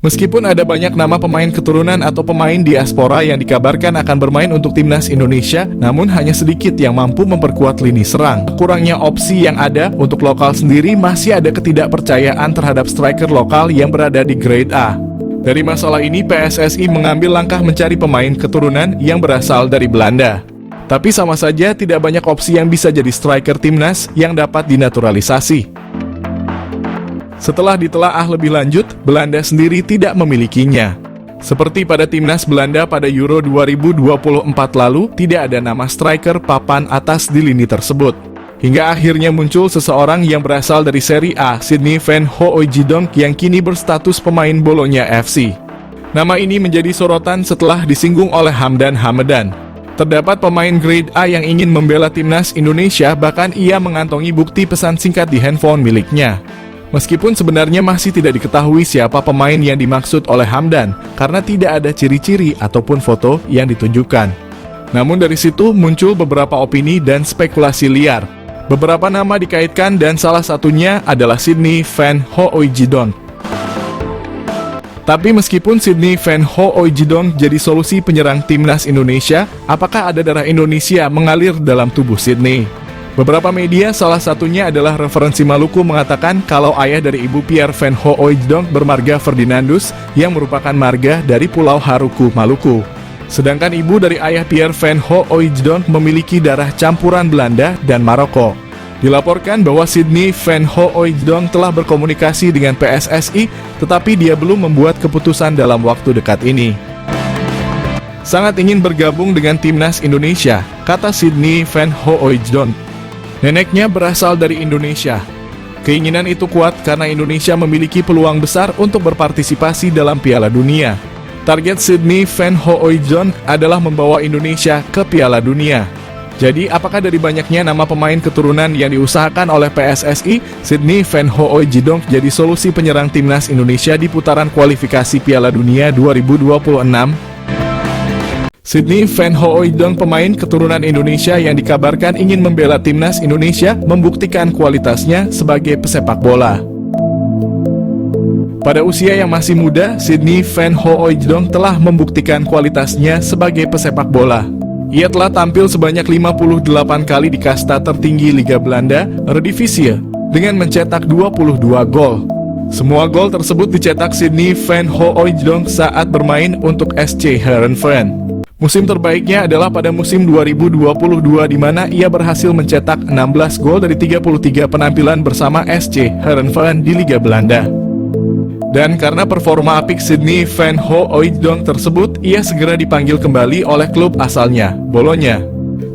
Meskipun ada banyak nama pemain keturunan atau pemain diaspora yang dikabarkan akan bermain untuk timnas Indonesia, namun hanya sedikit yang mampu memperkuat lini serang. Kurangnya opsi yang ada untuk lokal sendiri, masih ada ketidakpercayaan terhadap striker lokal yang berada di grade A. Dari masalah ini, PSSI mengambil langkah mencari pemain keturunan yang berasal dari Belanda. Tapi sama saja tidak banyak opsi yang bisa jadi striker timnas yang dapat dinaturalisasi. Setelah ditelaah lebih lanjut, Belanda sendiri tidak memilikinya. Seperti pada timnas Belanda pada Euro 2024 lalu, tidak ada nama striker papan atas di lini tersebut. Hingga akhirnya muncul seseorang yang berasal dari Serie A, Sydney Van Hooijdonk, yang kini berstatus pemain Bologna FC. Nama ini menjadi sorotan setelah disinggung oleh Hamdan Hamedan. Terdapat pemain grade A yang ingin membela timnas Indonesia, bahkan ia mengantongi bukti pesan singkat di handphone miliknya. Meskipun sebenarnya masih tidak diketahui siapa pemain yang dimaksud oleh Hamdan, karena tidak ada ciri-ciri ataupun foto yang ditunjukkan. Namun dari situ muncul beberapa opini dan spekulasi liar. Beberapa nama dikaitkan dan salah satunya adalah Sydney Van Hooijdonk. Tapi meskipun Sydney Van Hooijdonk jadi solusi penyerang timnas Indonesia, apakah ada darah Indonesia mengalir dalam tubuh Sydney? Beberapa media, salah satunya adalah Referensi Maluku, mengatakan kalau ayah dari ibu Pierre Van Hooijdonk bermarga Ferdinandus, yang merupakan marga dari Pulau Haruku, Maluku. Sedangkan ibu dari ayah Pierre Van Hooijdonk memiliki darah campuran Belanda dan Maroko. Dilaporkan bahwa Sydney Van Hooijdonk telah berkomunikasi dengan PSSI, tetapi dia belum membuat keputusan dalam waktu dekat ini. Sangat ingin bergabung dengan timnas Indonesia, kata Sydney Van Hooijdonk. Neneknya berasal dari Indonesia. Keinginan itu kuat karena Indonesia memiliki peluang besar untuk berpartisipasi dalam Piala Dunia. Target Sydney Van Hooijdonk adalah membawa Indonesia ke Piala Dunia. Jadi, apakah dari banyaknya nama pemain keturunan yang diusahakan oleh PSSI, Sydney Van Hooijdonk jadi solusi penyerang timnas Indonesia di putaran kualifikasi Piala Dunia 2026? Sydney Van Hooijdonk, pemain keturunan Indonesia yang dikabarkan ingin membela timnas Indonesia, membuktikan kualitasnya sebagai pesepak bola. Pada usia yang masih muda, Sydney Van Hooijdonk telah membuktikan kualitasnya sebagai pesepak bola. Ia telah tampil sebanyak 58 kali di kasta tertinggi Liga Belanda, Eredivisie, dengan mencetak 22 gol. Semua gol tersebut dicetak Sydney Van Hooijdonk saat bermain untuk SC Heerenveen. Musim terbaiknya adalah pada musim 2022, di mana ia berhasil mencetak 16 gol dari 33 penampilan bersama SC Heerenveen di Liga Belanda. Dan karena performa apik Sydney Van Hooijdonk tersebut, ia segera dipanggil kembali oleh klub asalnya, Bologna.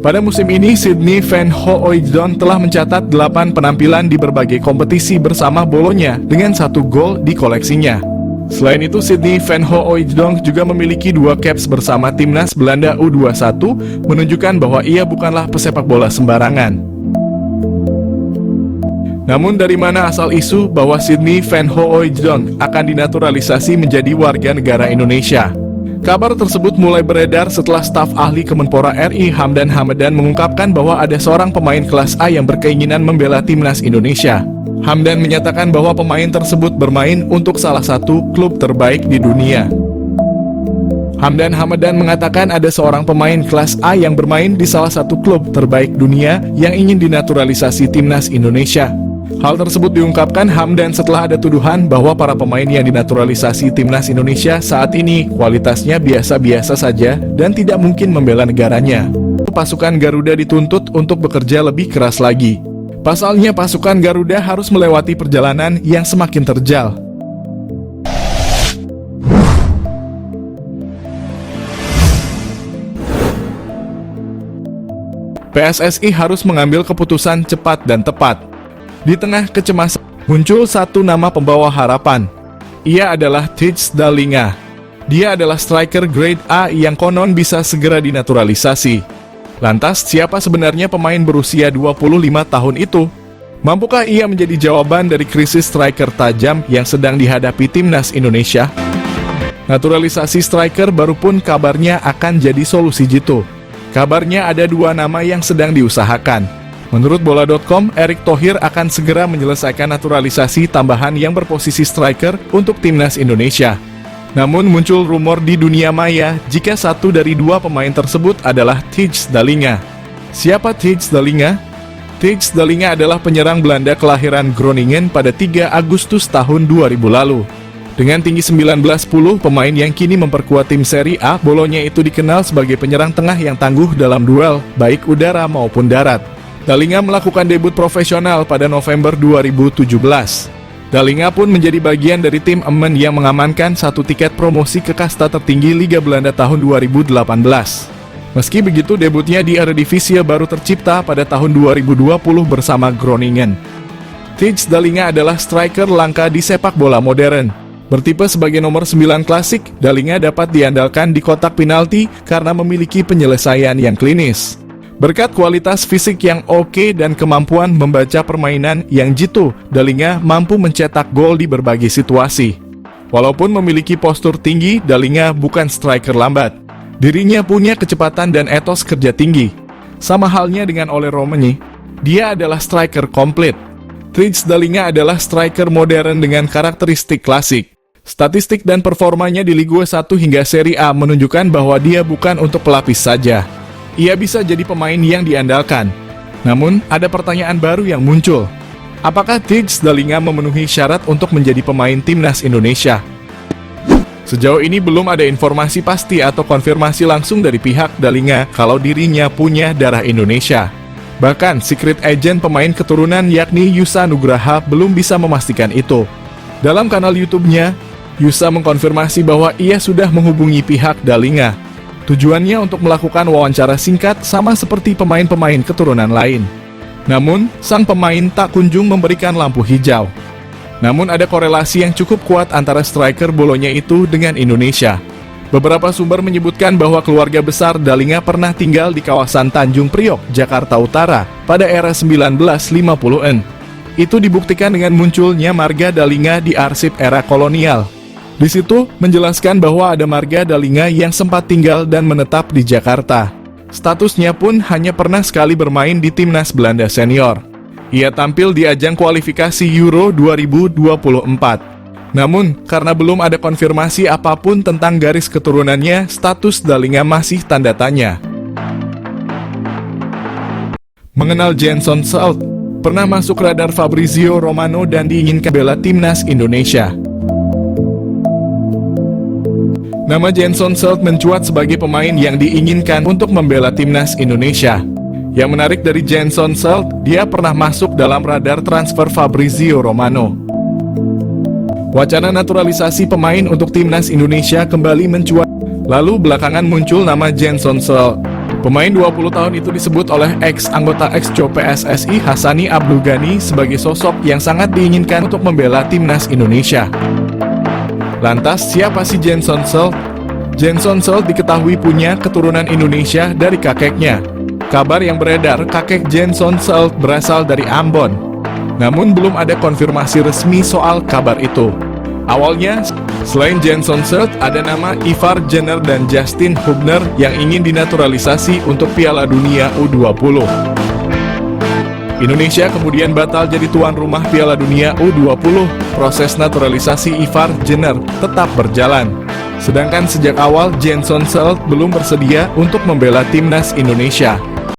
Pada musim ini, Sydney Van Hooijdonk telah mencatat 8 penampilan di berbagai kompetisi bersama Bologna dengan 1 gol di koleksinya. Selain itu, Sydney Van Hooijdonk juga memiliki 2 caps bersama timnas Belanda U21, menunjukkan bahwa ia bukanlah pesepak bola sembarangan. Namun dari mana asal isu bahwa Sydney Van Hooijdonk akan dinaturalisasi menjadi warga negara Indonesia? Kabar tersebut mulai beredar setelah staf ahli Kemenpora RI Hamdan Hamedan mengungkapkan bahwa ada seorang pemain kelas A yang berkeinginan membela timnas Indonesia. Hamdan menyatakan bahwa pemain tersebut bermain untuk salah satu klub terbaik di dunia. Hamdan Hamedan mengatakan ada seorang pemain kelas A yang bermain di salah satu klub terbaik dunia yang ingin dinaturalisasi timnas Indonesia. Hal tersebut diungkapkan Hamdan setelah ada tuduhan bahwa para pemain yang dinaturalisasi timnas Indonesia saat ini kualitasnya biasa-biasa saja dan tidak mungkin membela negaranya. Pasukan Garuda dituntut untuk bekerja lebih keras lagi. Pasalnya, pasukan Garuda harus melewati perjalanan yang semakin terjal. PSSI harus mengambil keputusan cepat dan tepat. Di tengah kecemasan, muncul satu nama pembawa harapan. Ia adalah Tijs Dallinga. Dia adalah striker grade A yang konon bisa segera dinaturalisasi. Lantas, siapa sebenarnya pemain berusia 25 tahun itu? Mampukah ia menjadi jawaban dari krisis striker tajam yang sedang dihadapi timnas Indonesia? Naturalisasi striker baru pun kabarnya akan jadi solusi jitu. Kabarnya ada 2 nama yang sedang diusahakan. Menurut Bola.com, Erick Thohir akan segera menyelesaikan naturalisasi tambahan yang berposisi striker untuk timnas Indonesia. Namun muncul rumor di dunia maya jika satu dari dua pemain tersebut adalah Thijs Dallinga. Siapa Thijs Dallinga? Thijs Dallinga adalah penyerang Belanda kelahiran Groningen pada 3 Agustus tahun 2000 lalu. Dengan tinggi 19,10, pemain yang kini memperkuat tim Serie A Bolonya itu dikenal sebagai penyerang tengah yang tangguh dalam duel, baik udara maupun darat. Dallinga melakukan debut profesional pada November 2017. Dallinga pun menjadi bagian dari tim Emmen yang mengamankan satu tiket promosi ke kasta tertinggi Liga Belanda tahun 2018. Meski begitu, debutnya di Eredivisie baru tercipta pada tahun 2020 bersama Groningen. Thijs Dallinga adalah striker langka di sepak bola modern. Bertipe sebagai nomor 9 klasik, Dallinga dapat diandalkan di kotak penalti karena memiliki penyelesaian yang klinis. Berkat kualitas fisik yang oke dan kemampuan membaca permainan yang jitu, Dallinga mampu mencetak gol di berbagai situasi. Walaupun memiliki postur tinggi, Dallinga bukan striker lambat. Dirinya punya kecepatan dan etos kerja tinggi. Sama halnya dengan Ole Romani, dia adalah striker komplit. Thijs Dallinga adalah striker modern dengan karakteristik klasik. Statistik dan performanya di Ligue 1 hingga Serie A menunjukkan bahwa dia bukan untuk pelapis saja. Ia bisa jadi pemain yang diandalkan. Namun, ada pertanyaan baru yang muncul. Apakah Thijs Dallinga memenuhi syarat untuk menjadi pemain timnas Indonesia? Sejauh ini belum ada informasi pasti atau konfirmasi langsung dari pihak Dallinga kalau dirinya punya darah Indonesia. Bahkan, secret agent pemain keturunan yakni Yusa Nugraha belum bisa memastikan itu. Dalam kanal YouTube-nya, Yusa mengkonfirmasi bahwa ia sudah menghubungi pihak Dallinga. Tujuannya untuk melakukan wawancara singkat sama seperti pemain-pemain keturunan lain. Namun, sang pemain tak kunjung memberikan lampu hijau. Namun ada korelasi yang cukup kuat antara striker Bolonya itu dengan Indonesia. Beberapa sumber menyebutkan bahwa keluarga besar Dallinga pernah tinggal di kawasan Tanjung Priok, Jakarta Utara, pada era 1950-an. Itu dibuktikan dengan munculnya marga Dallinga di arsip era kolonial. Di situ menjelaskan bahwa ada marga Dallinga yang sempat tinggal dan menetap di Jakarta. Statusnya pun hanya pernah sekali bermain di timnas Belanda senior. Ia tampil di ajang kualifikasi Euro 2024. Namun, karena belum ada konfirmasi apapun tentang garis keturunannya, status Dallinga masih tanda tanya. Mengenal Jenson Salt, pernah masuk radar Fabrizio Romano dan diinginkan bela timnas Indonesia. Nama Jenson Salt mencuat sebagai pemain yang diinginkan untuk membela timnas Indonesia. Yang menarik dari Jenson Salt, dia pernah masuk dalam radar transfer Fabrizio Romano. Wacana naturalisasi pemain untuk timnas Indonesia kembali mencuat. Lalu belakangan muncul nama Jenson Salt. Pemain 20 tahun itu disebut oleh ex-anggota ex-co PSSI Hassani Abdul Ghani sebagai sosok yang sangat diinginkan untuk membela timnas Indonesia. Lantas, siapa si Jenson Salt? Jenson Salt diketahui punya keturunan Indonesia dari kakeknya. Kabar yang beredar, kakek Jenson Salt berasal dari Ambon. Namun belum ada konfirmasi resmi soal kabar itu. Awalnya, selain Jenson Salt, ada nama Ivar Jenner dan Justin Hubner yang ingin dinaturalisasi untuk Piala Dunia U20. Indonesia kemudian batal jadi tuan rumah Piala Dunia U20. Proses naturalisasi Ivar Jenner tetap berjalan. Sedangkan sejak awal Jenson Salt belum bersedia untuk membela timnas Indonesia.